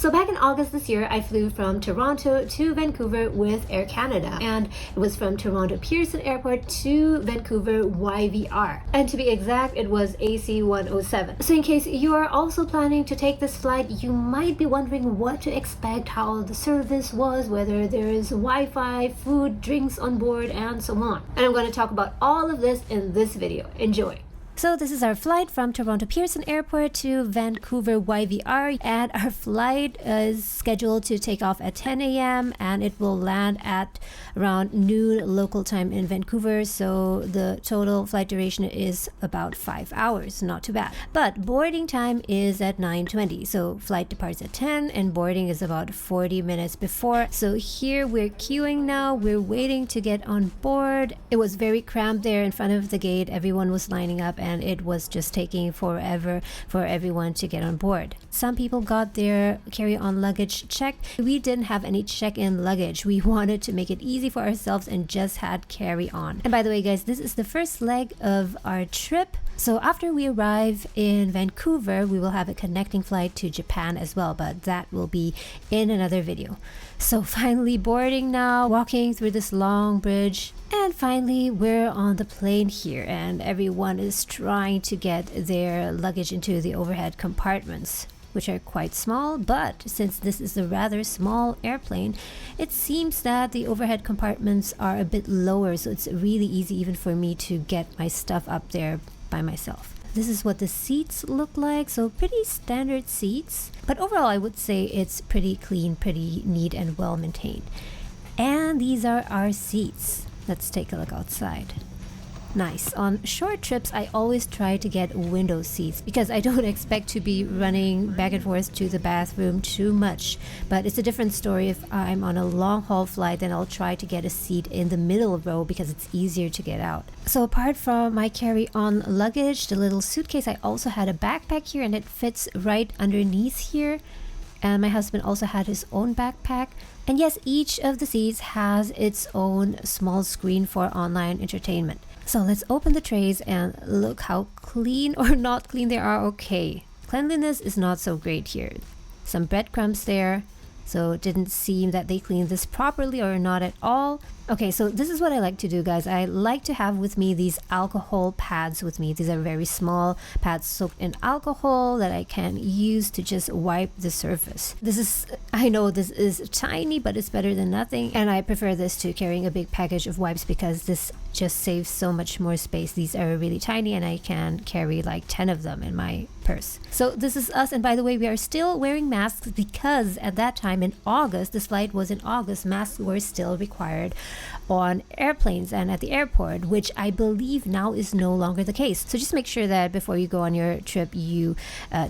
So back in August this year, I flew from Toronto to Vancouver with Air Canada, and it was from Toronto Pearson Airport to Vancouver YVR. And to be exact, it was AC 107. So in case you are also planning to take this flight, you might be wondering what to expect, how the service was, whether there is Wi-Fi, food, drinks on board, and so on. And I'm going to talk about all of this in this video. Enjoy! So this is our flight from Toronto Pearson Airport to Vancouver YVR, and our flight is scheduled to take off at 10 a.m. and it will land at around noon local time in Vancouver. So the total flight duration is about 5 hours, not too bad. But boarding time is at 9:20. So flight departs at 10 and boarding is about 40 minutes before. So here we're queuing now. We're waiting to get on board. It was very cramped there in front of the gate. Everyone was lining up and it was just taking forever for everyone to get on board. Some people got their carry-on luggage checked. We didn't have any check-in luggage. We wanted to make it easy for ourselves and just had carry-on. And by the way, guys, this is the first leg of our trip. So after we arrive in Vancouver, we will have a connecting flight to Japan as well, but that will be in another video. So finally boarding now, walking through this long bridge, and finally we're on the plane here, and everyone is trying to get their luggage into the overhead compartments, which are quite small, but since this is a rather small airplane, it seems that the overhead compartments are a bit lower, so it's really easy even for me to get my stuff up there by myself. This is what the seats look like, so pretty standard seats, but overall I would say it's pretty clean, pretty neat and well maintained. And these are our seats. Let's take a look outside. Nice. On short trips, I always try to get window seats because I don't expect to be running back and forth to the bathroom too much. But it's a different story if I'm on a long haul flight, then I'll try to get a seat in the middle row because it's easier to get out. So apart from my carry-on luggage, the little suitcase, I also had a backpack here and it fits right underneath here. And my husband also had his own backpack. And yes, each of the seats has its own small screen for online entertainment. So let's open the trays and look how clean or not clean they are. Okay, cleanliness is not so great here. Some breadcrumbs there. So it didn't seem that they cleaned this properly or not at all. Okay, so this is what I like to do, guys. I like to have with me these alcohol pads with me. These are very small pads soaked in alcohol that I can use to just wipe the surface. I know this is tiny, but it's better than nothing. And I prefer this to carrying a big package of wipes because this just saves so much more space. These are really tiny and I can carry like 10 of them in my purse. So this is us. And by the way, we are still wearing masks because at that time in August, this flight was in August, masks were still required on airplanes and at the airport, which I believe now is no longer the case. So just make sure that before you go on your trip, you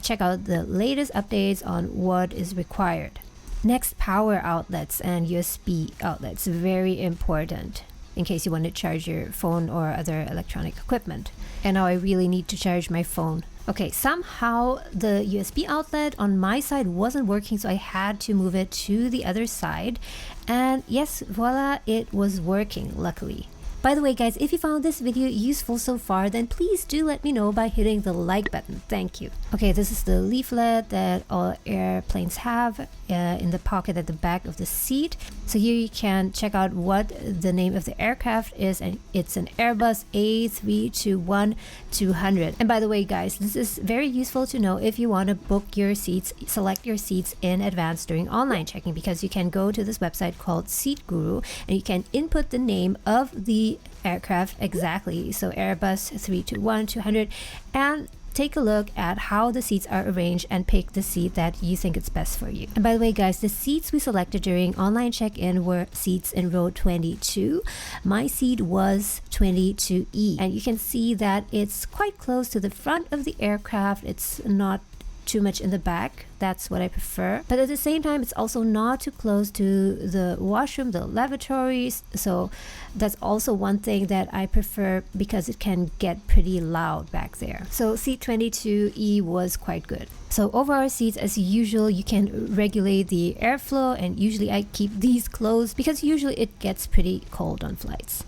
check out the latest updates on what is required. Next, power outlets and USB outlets, very important in case you want to charge your phone or other electronic equipment. And now I really need to charge my phone. Okay, somehow the USB outlet on my side wasn't working, so I had to move it to the other side. And yes, voila, it was working, luckily. By the way, guys, if you found this video useful so far, then please do let me know by hitting the like button. Thank you. Okay, this is the leaflet that all airplanes have in the pocket at the back of the seat. So here you can check out what the name of the aircraft is, and it's an Airbus A321-200. And by the way, guys, this is very useful to know if you want to book your seats, select your seats in advance during online checking, because you can go to this website called Seat Guru and you can input the name of the aircraft exactly, so Airbus 321-200, and take a look at how the seats are arranged and pick the seat that you think is best for you. And by the way, guys, the seats we selected during online check-in were seats in row 22. My seat was 22E, and you can see that it's quite close to the front of the aircraft. It's not too much in the back. That's what I prefer, but at the same time it's also not too close to the washroom, the lavatories, so that's also one thing that I prefer because it can get pretty loud back there. So seat 22E was quite good. So over our seats, as usual, you can regulate the airflow, and usually I keep these closed because usually it gets pretty cold on flights.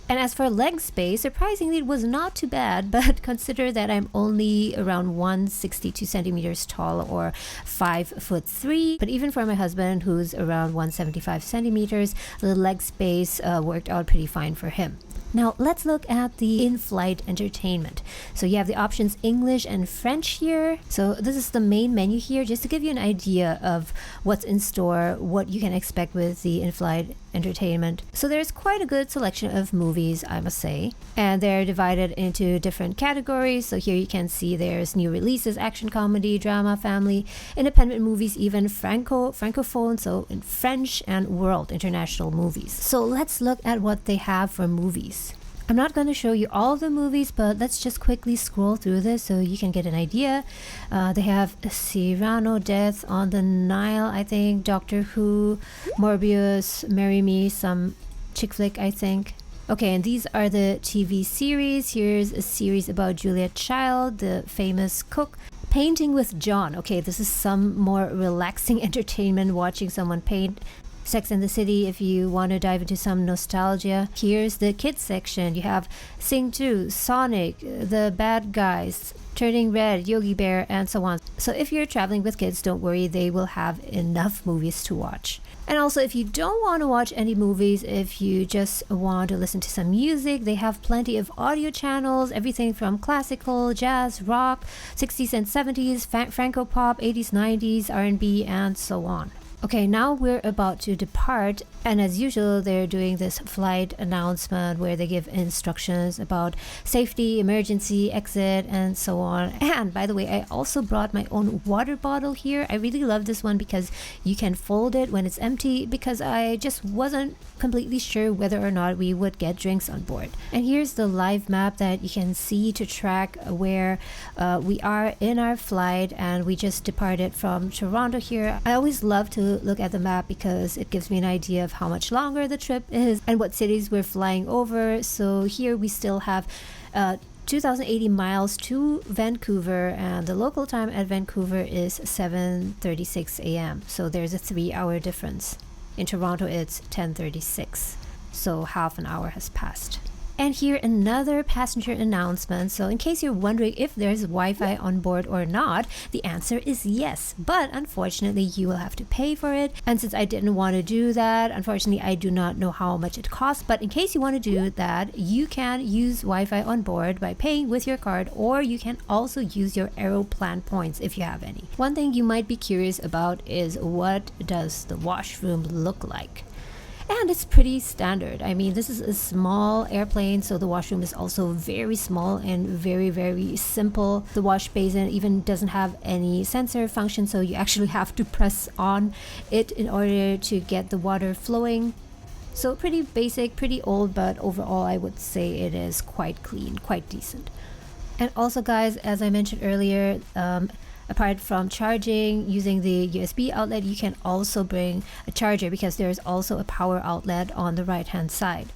And as for leg space, surprisingly, it was not too bad, but consider that I'm only around 162 centimeters tall or 5'3". But even for my husband, who's around 175 centimeters, the leg space worked out pretty fine for him. Now let's look at the in-flight entertainment. So you have the options English and French here. So this is the main menu here, just to give you an idea of what's in store, what you can expect with the in-flight entertainment. So there's quite a good selection of movies, I must say, and they're divided into different categories. So here you can see there's new releases, action, comedy, drama, family, independent movies, even francophone, so in French, and world international movies. So let's look at what they have for movies. I'm not going to show you all the movies, but let's just quickly scroll through this so you can get an idea. They have Cyrano, Death on the Nile, I think, Doctor Who, Morbius, Marry Me, some chick flick, I think. Okay, and these are the TV series. Here's a series about Julia Child, the famous cook. Painting with John. Okay, this is some more relaxing entertainment, watching someone paint. Sex and the City, if you want to dive into some nostalgia. Here's the kids section. You have Sing 2, Sonic, The Bad Guys, Turning Red, Yogi Bear, and so on. So if you're traveling with kids, don't worry, they will have enough movies to watch. And also, if you don't want to watch any movies, if you just want to listen to some music, they have plenty of audio channels, everything from classical, jazz, rock, 60s and 70s, Franco pop, 80s, 90s, R&B, and so on. Okay, now we're about to depart, and as usual, they're doing this flight announcement where they give instructions about safety, emergency, exit, and so on. And by the way, I also brought my own water bottle here. I really love this one because you can fold it when it's empty, because I just wasn't completely sure whether or not we would get drinks on board. And here's the live map that you can see to track where we are in our flight, and we just departed from Toronto here. I always love to look at the map because it gives me an idea of how much longer the trip is and what cities we're flying over. So here we still have 2,080 miles to Vancouver, and the local time at Vancouver is 7:36 a.m. So there's a 3-hour difference. In Toronto, it's 10:36. So half an hour has passed. And here another passenger announcement. So in case you're wondering if there's Wi-Fi on board or not, the answer is yes. But unfortunately, you will have to pay for it. And since I didn't want to do that, unfortunately, I do not know how much it costs. But in case you want to do that, you can use Wi-Fi on board by paying with your card, or you can also use your Aeroplan points if you have any. One thing you might be curious about is, what does the washroom look like? And it's pretty standard. I mean, this is a small airplane, so the washroom is also very small and very, very simple. The wash basin even doesn't have any sensor function, so you actually have to press on it in order to get the water flowing. So pretty basic, pretty old, but overall I would say it is quite clean, quite decent. And also, guys, as I mentioned earlier, apart from charging using the USB outlet, you can also bring a charger because there's also a power outlet on the right hand side.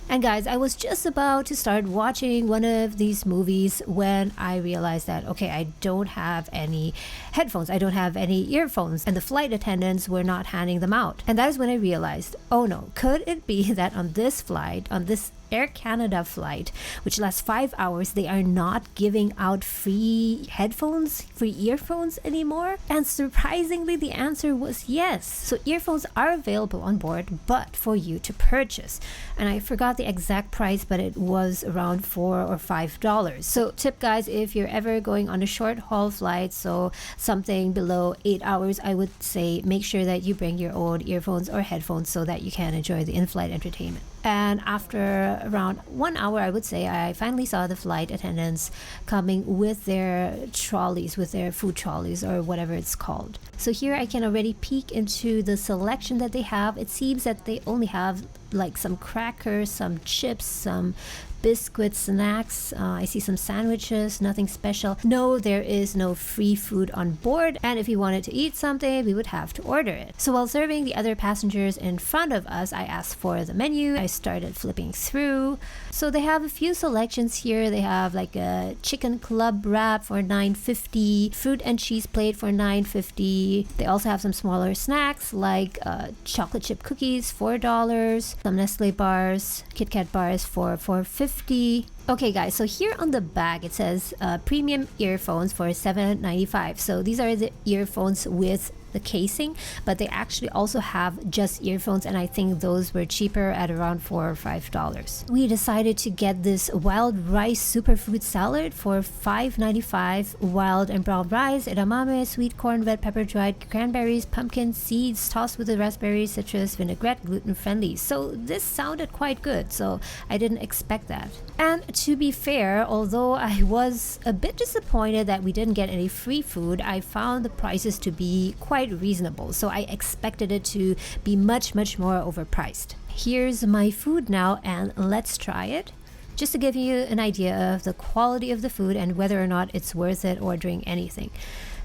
And guys, I was just about to start watching one of these movies when I realized that, okay, I don't have any headphones, I don't have any earphones, and the flight attendants were not handing them out. And that is when I realized, oh no, could it be that on this flight, on this Air Canada flight, which lasts 5 hours, they are not giving out free headphones, free earphones anymore? And surprisingly, the answer was yes. So earphones are available on board, but for you to purchase. And I forgot the exact price, but it was around $4 or $5. So tip, guys, if you're ever going on a short haul flight, so something below 8 hours, I would say make sure that you bring your own earphones or headphones so that you can enjoy the in-flight entertainment. And after around 1 hour, I would say, I finally saw the flight attendants coming with their trolleys, with their food trolleys or whatever it's called. So here I can already peek into the selection that they have. It seems that they only have like some crackers, some chips, some biscuit snacks. I see some sandwiches, nothing special. No, there is no free food on board, and if we wanted to eat something, we would have to order it. So while serving the other passengers in front of us, I asked for the menu. I started flipping through. So they have a few selections here. They have like a chicken club wrap for $9.50, fruit and cheese plate for $9.50. They also have some smaller snacks like chocolate chip cookies, $4, some Nestle bars, Kit Kat bars for $4.50. Okay guys, so here on the back it says premium earphones for $7.95. So these are the earphones with the casing, but they actually also have just earphones, and I think those were cheaper at around $4 or $5. We decided to get this wild rice superfood salad for $5.95. Wild and brown rice, edamame, sweet corn, red pepper, dried cranberries, pumpkin seeds tossed with the raspberries, citrus, vinaigrette, gluten friendly. So this sounded quite good, so I didn't expect that. And to be fair, although I was a bit disappointed that we didn't get any free food, I found the prices to be quite reasonable, so I expected it to be much more overpriced. Here's my food now, and let's try it, just to give you an idea of the quality of the food and whether or not it's worth it ordering anything.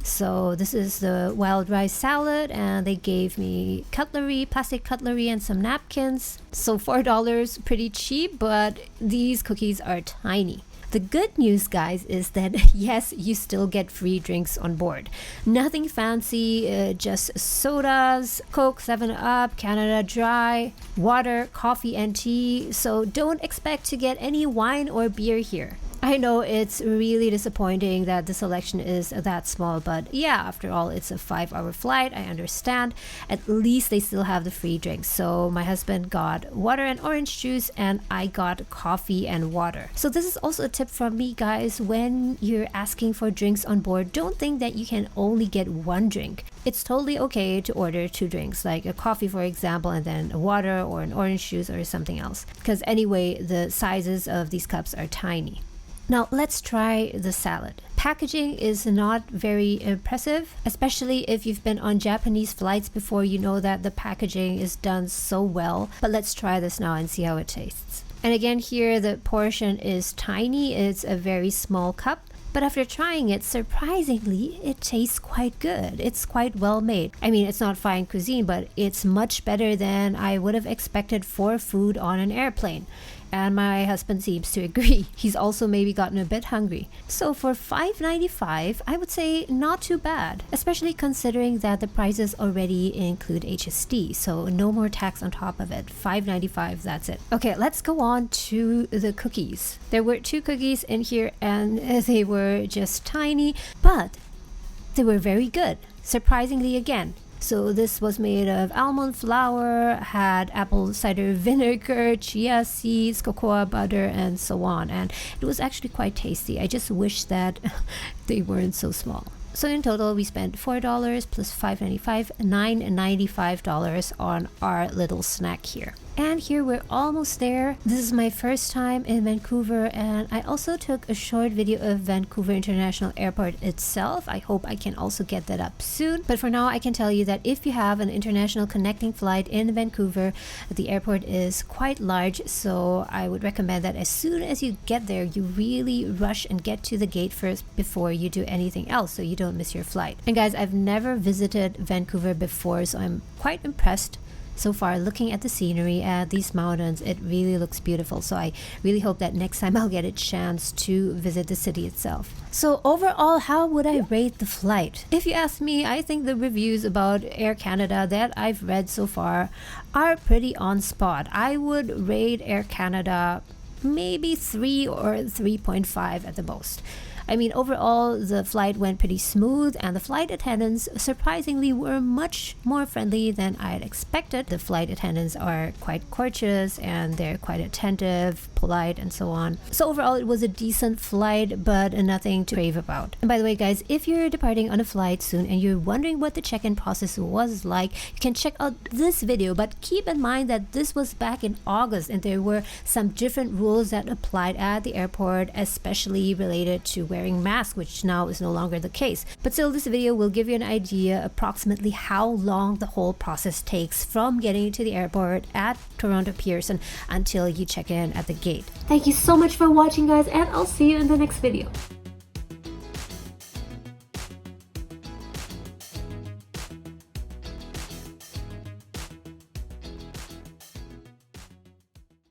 So this is the wild rice salad, and they gave me cutlery, plastic cutlery, and some napkins. So $4, pretty cheap, but these cookies are tiny. The good news, guys, is that yes, you still get free drinks on board. Nothing fancy, just sodas, Coke, 7-Up, Canada Dry, water, coffee, and tea. So don't expect to get any wine or beer here. I know it's really disappointing that the selection is that small, but yeah, after all, it's a 5-hour flight. I understand. At least they still have the free drinks. So my husband got water and orange juice, and I got coffee and water. So this is also a tip from me, guys. When you're asking for drinks on board, don't think that you can only get one drink. It's totally okay to order 2 drinks, like a coffee, for example, and then a water or an orange juice or something else. Because anyway, the sizes of these cups are tiny. Now let's try the salad. Packaging is not very impressive, especially if you've been on Japanese flights before. You know that the packaging is done so well. But let's try this now and see how it tastes. And again, here the portion is tiny. It's a very small cup. But after trying it, surprisingly, it tastes quite good. It's quite well made. I mean, it's not fine cuisine, but it's much better than I would have expected for food on an airplane. And my husband seems to agree. He's also maybe gotten a bit hungry. So for $5.95, I would say not too bad, especially considering that the prices already include HST, so no more tax on top of it. $5.95, that's it. Okay, let's go on to the cookies. There were 2 cookies in here, and they were just tiny, but they were very good, surprisingly again. So this was made of almond flour, had apple cider vinegar, chia seeds, cocoa butter, and so on. And it was actually quite tasty. I just wish that they weren't so small. So in total, we spent $4 plus $5.95, $9.95 on our little snack here. And here we're almost there. This is my first time in Vancouver, and I also took a short video of Vancouver International Airport itself. I hope I can also get that up soon. But for now, I can tell you that if you have an international connecting flight in Vancouver, the airport is quite large, so I would recommend that as soon as you get there, you really rush and get to the gate first before you do anything else, so you don't miss your flight. And guys, I've never visited Vancouver before, so I'm quite impressed so far looking at the scenery at these mountains. It really looks beautiful, so I really hope that next time I'll get a chance to visit the city itself. So overall, how would I rate the flight? If you ask me, I think the reviews about Air Canada that I've read so far are pretty on spot. I would rate Air Canada maybe 3 or 3.5 at the most. I mean, overall, the flight went pretty smooth, and the flight attendants surprisingly were much more friendly than I had expected. The flight attendants are quite courteous, and they're quite attentive, polite, and so on. So overall, it was a decent flight, but nothing to rave about. And by the way, guys, if you're departing on a flight soon and you're wondering what the check-in process was like, you can check out this video, but keep in mind that this was back in August, and there were some different rules that applied at the airport, especially related to wearing masks, which now is no longer the case. But still, this video will give you an idea approximately how long the whole process takes from getting to the airport at Toronto Pearson until you check in at the gate. Thank you so much for watching, guys, and I'll see you in the next video.